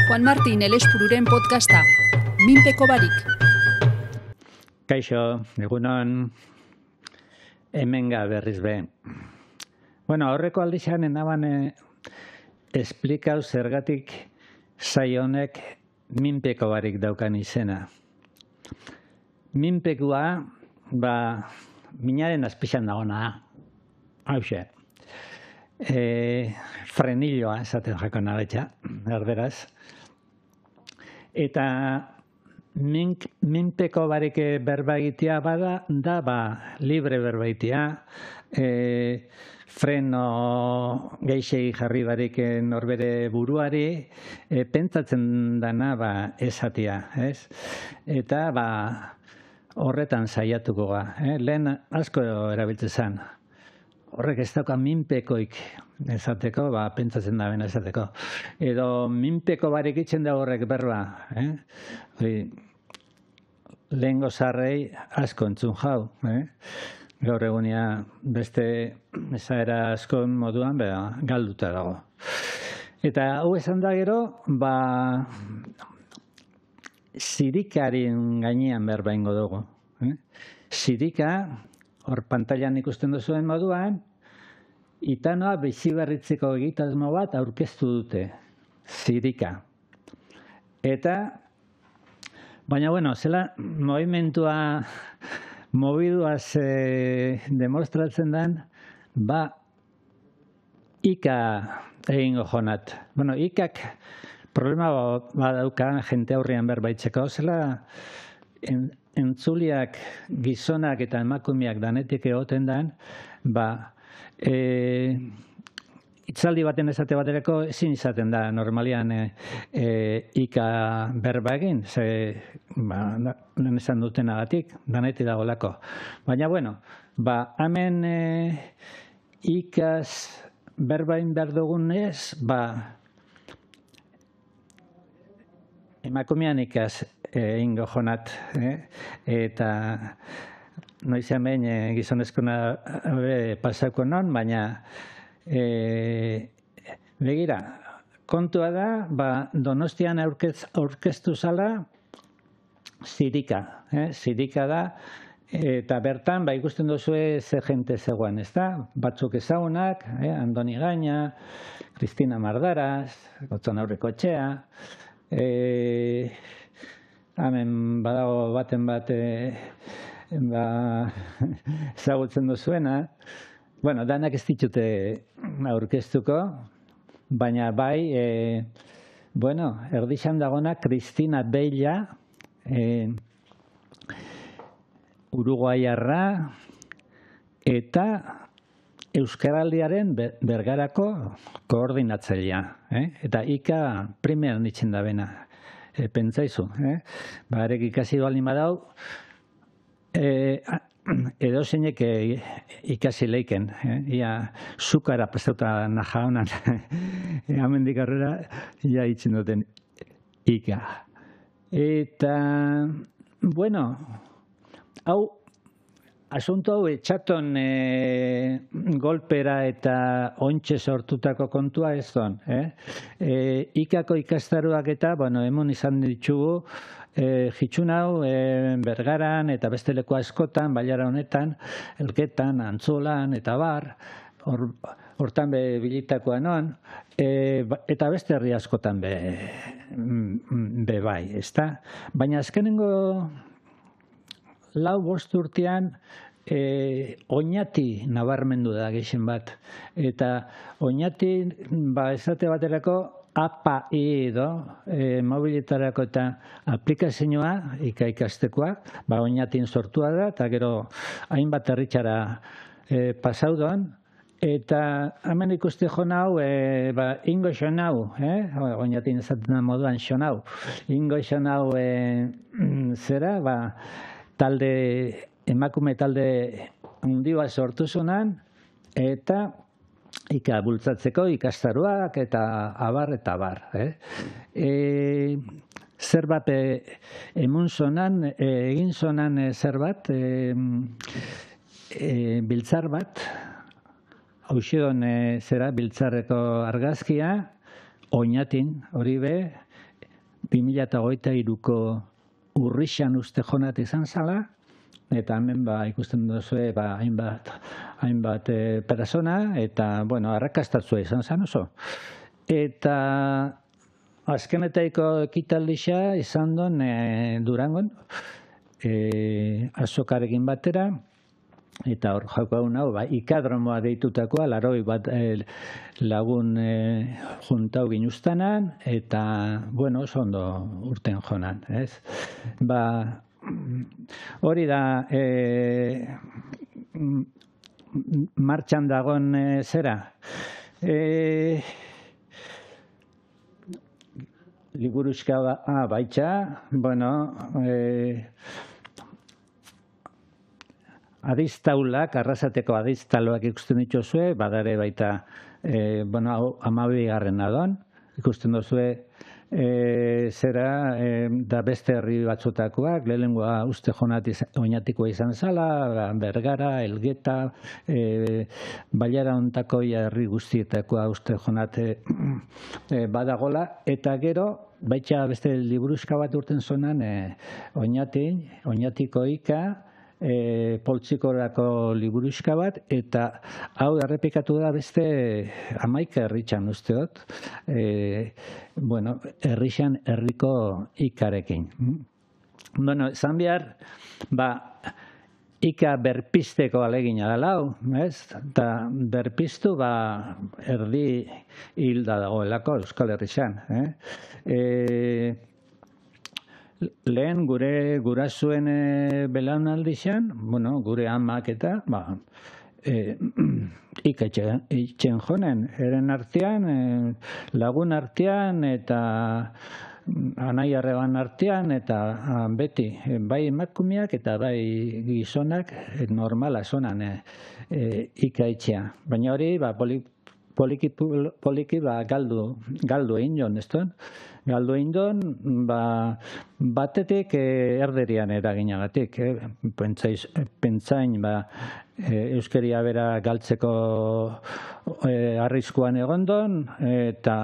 Juan Martín Elespururen podcasta, Minpeko barik. Kaixo, egunon, hemenga berriz be. Bueno, aurreko aldixan enaban esplikau zergatik saio honek minpeko barik daukan izena. Minpekua, minaren azpixan dagona, hauxe. Frenilloa esaten jako nabetxa, erderaz. Eta minpeko barik berba egitea libre berba egitea, freno geixei jarri barik norbere buruari, pentsatzen dana esatia, ez? Eta horretan saiatuko ga, lehen asko erabiltzen zen. Horrek ez dauka minpekoik esateko, pentsatzen da bena esateko. Edo minpeko barik itzen da horrek berba. Lehengo zarrei asko entzun jau. Gaur egunia beste esaera askon moduan galduta dago. Eta hau esan da gero, zirikaren gainean berba ingo dugu. Zirika, hor pantailan ikusten duzuen moduan, itanoa biziberritzeko egitasmo bat aurkeztu dute, zirika. Eta, baina, zela mobiduaz demostratzen den, ika egingo jonat. Ikak problema badauka jente aurrian berbaitzeko, zela entzuliak, gizonak eta emakumeak danetik egoten den, itzaldi baten esate baterako ezin izaten da normalian ika berba egin, lehen esan dutenagatik, danetik dagolako. Baina, hemen ikaz berbain behar dugunez, emakumean ikaz ingo jonat, eta noiz hemen gizonezkona pasako non, baina begira, kontua da, Donostian aurkeztu zala zirika, zirika da, eta bertan ikusten duzue ze jente zegoen, ez da? Batzuk ezagunak, Andoni Gaina, Cristina Mardaraz, Gotzon Aurrekoetxea, hemen badago baten bat ezagutzen duzuena. Danak ez ditute aurkeztuko, baina erdixan dagona Cristina Bella, uruguaiarra, eta Euskaraldiaren Bergarako koordinatzailea. Eta ika primeran ditzen da bena. Pentsaizu, arek ikasi baldin badau, edo zeinek ikasi leiken, ia sukara pasauta naja honan, hemendik aurrera, ia itzen duten ika. Eta, hau, asunto hau etxaton golpera eta ontxe sortutako kontua ez don. Ikako ikastaruak eta, hemen izan ditugu, jitsun hau Bergaran eta beste leku askotan, bailara honetan, Elketan, Antzolan eta bar, hortan bilitakoa noan, eta beste herri askotan bai, ezta? Baina azkenengo 4-5 urtean oinati nabarmendu da gehien bat. Eta oinati, esate baterako, API edo, mobiletarako eta aplikazioa, ikastekoa, oinatin sortua da, eta gero hainbat herritxara pasaudoan, eta hemen ikuste jo nau, ingo xonau, oinatin esaten moduan xonau, ingo xonau zera, emakume talde handia sortu zunan, eta ika bultzatzeko ikastaruak eta abar. Zerbat egin zonan zerbat, biltzar bat, hauxedon biltzarreko argazkia, oinatin hori be, 2023ko urrixan uste jonat izan zala, eta hemen ikusten duzue hainbat persona, eta, arrakastatzua izan zen oso. Eta azkenetaiko ekitaldixa izan duen Durangon, azokarekin batera, eta hor jaukagun hau, ikadromoa deitutakoa, 80 lagun juntau ginuztanan, eta, oso ondo urten jonan, ez? Hori da, martxan dagoen zera. Liburuxka baitxa, adiztaulak, arrasateko adiztaloak ikusten dituzue, badare baita, 12. adon, ikusten duzue, zera, da beste herri batzutakoak, lehenengoa uste jonat oinatikoa izan zala, Bergara, Elgeta, Bailara ontako herri guztietakoa uste jonat badagola, eta gero, baitxa beste liburuxka bat urten zonan, oinatiko ika, poltsikorako liburuxka bat, eta hau errepikatu da beste 11 herritxan usteot, herrixan herriko ikarekin. Esan behar, ika berpisteko alegina da lau, ez? Eta berpiztu, erdi hilda dagoelako Euskal Herrixan. Lehen gure gurasoen belaunaldixan, gure amak eta, iketxen jonen, eren artean, lagun artean, eta anai arreban artean, eta beti, bai emakumeak eta bai gizonak normala zonan ikaitxea. Baina hori, poliki galdu egin joan, ez duen? Galdu egin duen, batetik erderian eraginagatik. Pentsain, euskeria bera galtzeko arriskuan egon duen, eta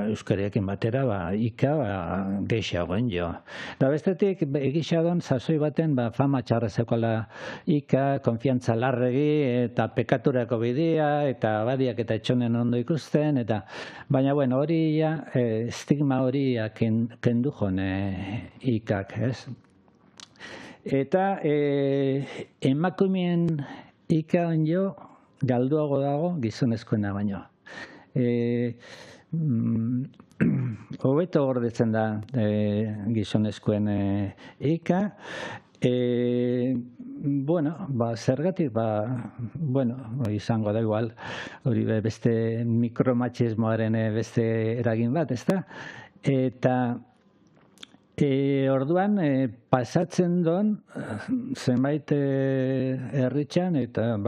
euskeriekin batera ika gehiagoen jo. Da bestetik, egisa duen, sasoi baten fama txarrezekoala ika, konfiantza larregi, eta pekaturako bidea, eta badiak eta etxonen ondo ikusten, baina hori estigma hori kendu jone ikak, ez? Eta emakumeen ikaen jo galduago dago gizonezkoena baino. Hobeto gordetzen da gizonezkoen ika. Zergatik, izango da igual, hori beste mikromachismoaren beste eragin bat, ezta? Eta orduan pasatzen don zenbait herritxan, eta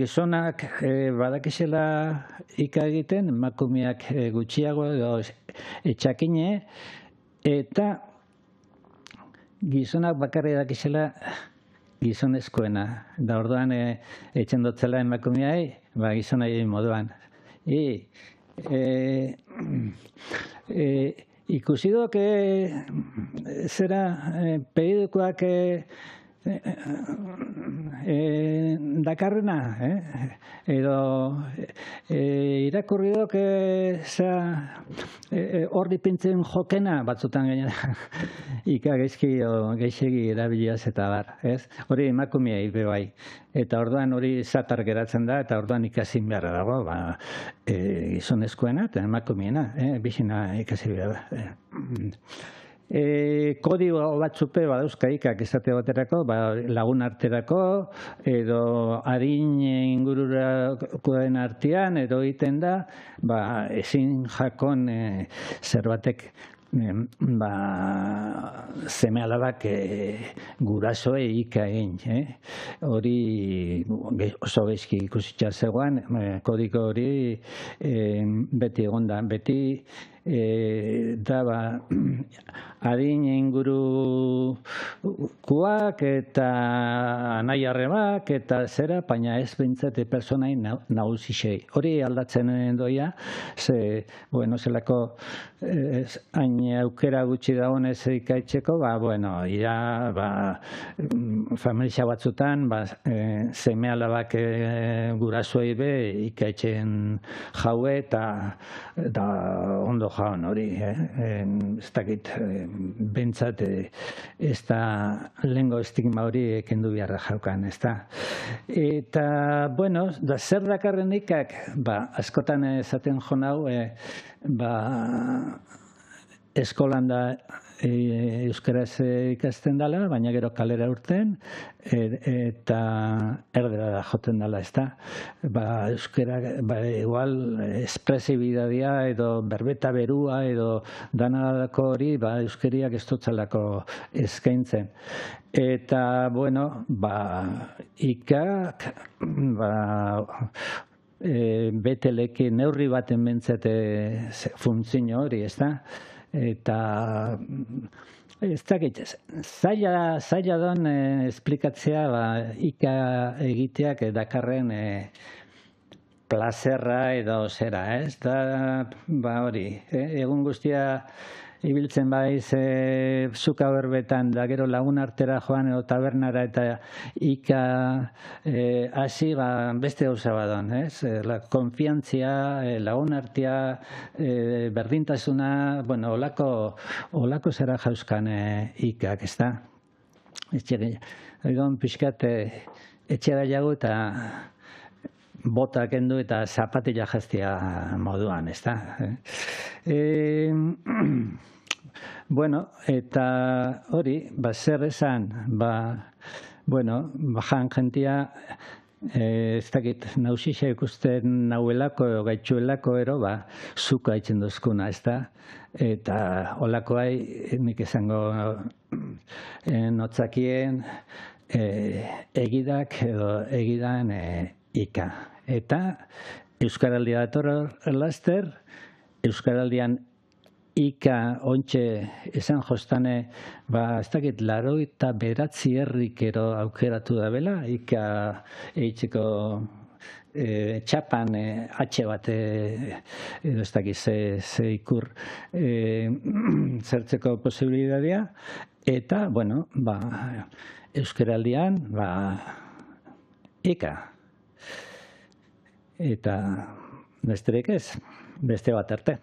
gizonak badakizela ika egiten, emakumeak gutxiago edo etxakine, eta gizonak bakarri dakizela gizonezkoena. Da orduan etxen dotzela emakumeai, gizonai moduan. Ikusi dok zera periodikoak dakarrena, edo irakurri dok hor dipintzen jokena batzutan gainera ika gehiagi erabiliaz eta bar, ez? Hori emakumeei bai. Eta orduan hori zatar geratzen da, eta orduan ikasin beharra dago, gizonezkoena eta emakumeena, bixina ikasi behar. Kodigo batzupe badauzka ikak esate baterako, lagun arterako, edo adin ingururakoen artean, edo egiten da, ezin jakon zerbatek seme alabak gurasoe ika egin. Hori oso bezki ikusitza zegoan, kodigo hori beti egon da, beti da adin ingurukoak eta anai arrebak eta zera, baina ez behintzat personai nagusixei. Hori aldatzen doia, zelako hain aukera gutxi dagoenez ikaitzeko, familia batzutan, seme alabak gurasoei be ikaitzen jaue eta ondo jaun hori, ez dakit, bentsat ez da lehengo estigma hori kendu beharra jaukan, ez da. Eta, da zer dakarren ikak, askotan esaten jo nau, eskolan da euskaraz ikasten dela, baina gero kalera urten, eta erdera da joten dela, ez da. Euskara, igual, espresibidadea edo berbeta berua edo danadako hori, euskariak ez dutzalako eskaintzen. Eta, ikak, beteleki neurri baten bentzate funtzio hori, ez da? Eta ez dakit, zaila don esplikatzea ika egiteak dakarren plazerra edo zera, ez? Da hori, egun guztia ibiltzen zuka berbetan, da gero lagun artera joan edo tabernara eta ika hasi beste gauza badon, ez? La konfiantzia, lagun artea, berdintasuna, olako zera jauzkan ikak, ez da? Egon pixkat etxera jago eta bota kendu eta zapatila jaztia moduan, ez da? Eta hori, zer esan, bajan jentia, ez dakit, nausixa ikusten nauelako, gaitxuelako ero, zuka haitzen duzkuna, ez da? Eta olakoai, nik esango notzakien, egidak edo egidan ika. Eta Euskaraldia dator laster, Euskaraldian ika ontxe esan jostane, ez dakit, 89 herrikero aukeratu da bela, ika eitzeko txapan atxe bat, ez dakit, ze ikur zertzeko posibilitatea, eta, Euskaraldian, ika. Eta besterik ez, beste bat arte.